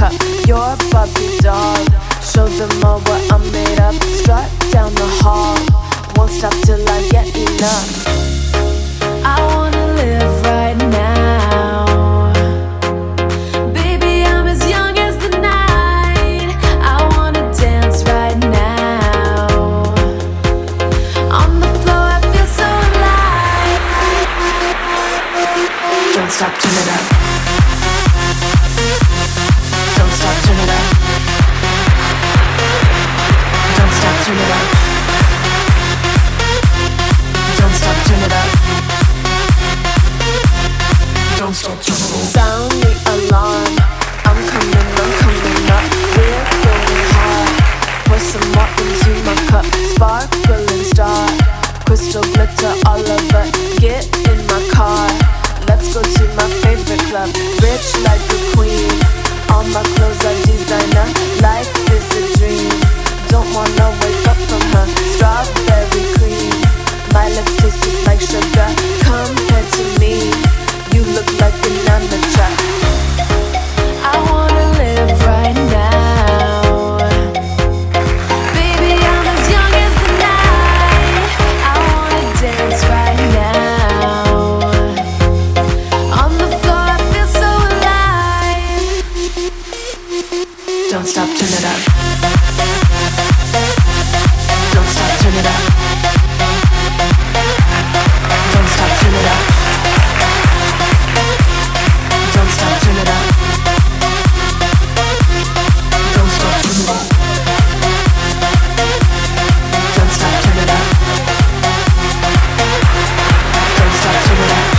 cup. You're a Barbie doll. Show them all what I'm made of. Strut down the hall. Won't stop till I get enough. I wanna live right now. Baby, I'm as young as the night. I wanna dance right now. On the floor, I feel so alive. Don't stop, turn it up. Don't stop, turn it up. Don't stop, turn it up. Don't stop, turn it up. Don't stop, turn it up. Sound the alarm. I'm coming up. We're going hard. Pour some more into my cup. Sparkling star. Crystal glitter all over. Get in my car. Let's go to my favorite club. Rich like a queen. All my clothes are designer. Life is a dream. Don't wanna wake up from her. Strawberry cream. My lips taste just like sugar. Compared to me, you look like an amateur. I wanna live right now. Baby, I'm as young as the night. I wanna dance right now. On the floor, I feel so alive. Don't stop, turn it up. Don't stop, turn it up. Don't stop, turn it up. Don't stop, turn it up. Don't stop, turn it up. Don't stop, turn it up. Don't stop, turn it up.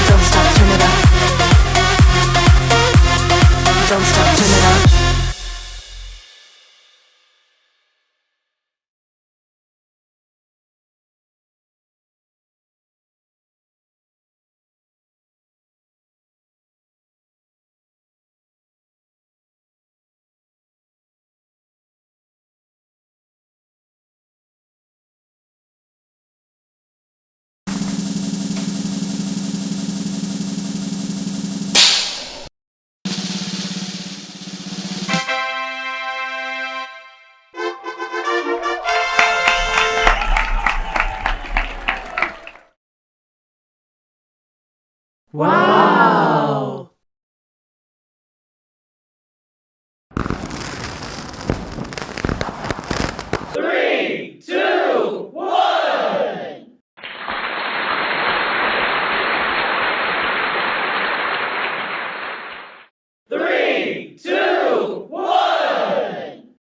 Don't stop, turn it up. Don't stop, turn it up. Wow! Three, two, one! Three, two, one!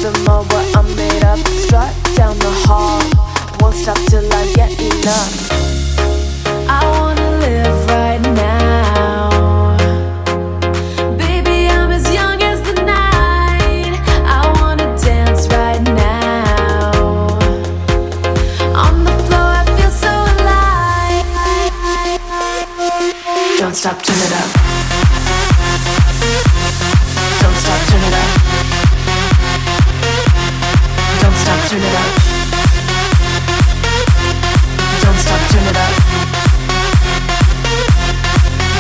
them all what I'm made of. Strut down the hall, won't stop till I get enough. I wanna live right now. Baby, I'm as young as the night. I wanna dance right now. On the floor, I feel so alive. Don't stop, turn it up. Don't stop, turn it up. Don't stop, turn it up. Don't stop, turn it up.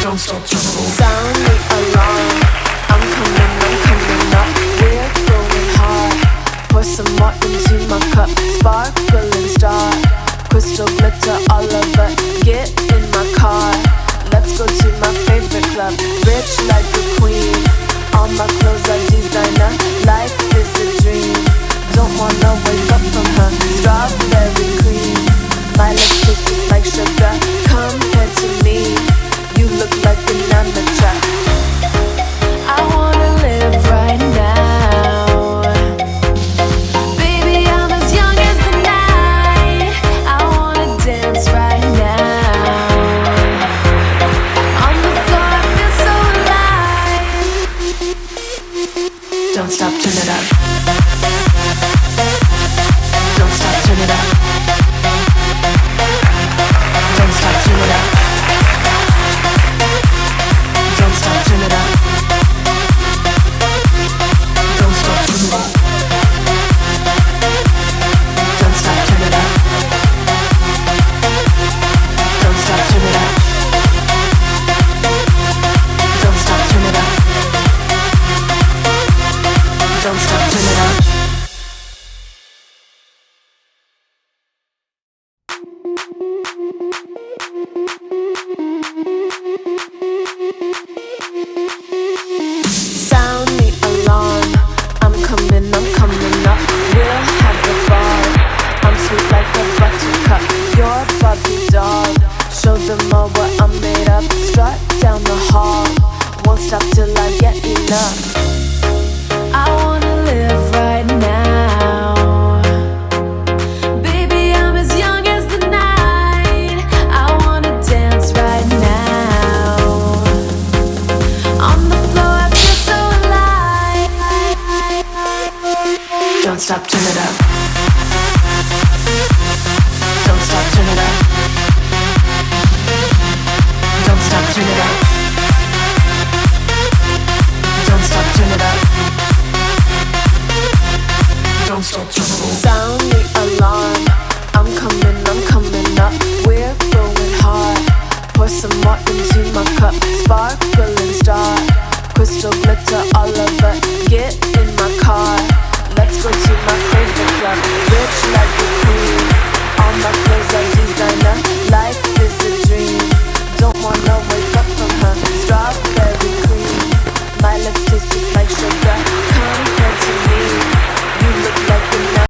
Don't stop, turn it up. Sound the alarm. I'm coming up. We're going hard. Pour some more into my cup. Sparkling star. Crystal glitter all over. Get in my car. Let's go to my favorite club. Rich like a queen. All my clothes are designer. Life is a dream. Don't wanna wake up from her. Strawberry cream. My lipstick is like sugar. Compared to me, you look like an amateur. I wanna live right now. Baby, I'm as young as the night. I wanna dance right now. On the floor, I feel so alive. Don't stop, turn it up. Don't stop, turn it up. Don't stop, turn it up. Don't stop, turn it up. Don't stop, turn it up. Don't stop, turn it up. Don't stop, turn it up. Don't stop, turn it up. Don't stop, turn it up. Sound the alarm. I'm coming up. We'll have a ball. I'm sweet like a buttercup. You're Barbie doll. Show them all what I'm made of. Strut down the hall. Won't stop till I get enough. I wanna live right now. Baby, I'm as young as the night. I wanna dance right now. On the floor, I feel so alive. Don't stop, turn it up. Don't stop, turn it up.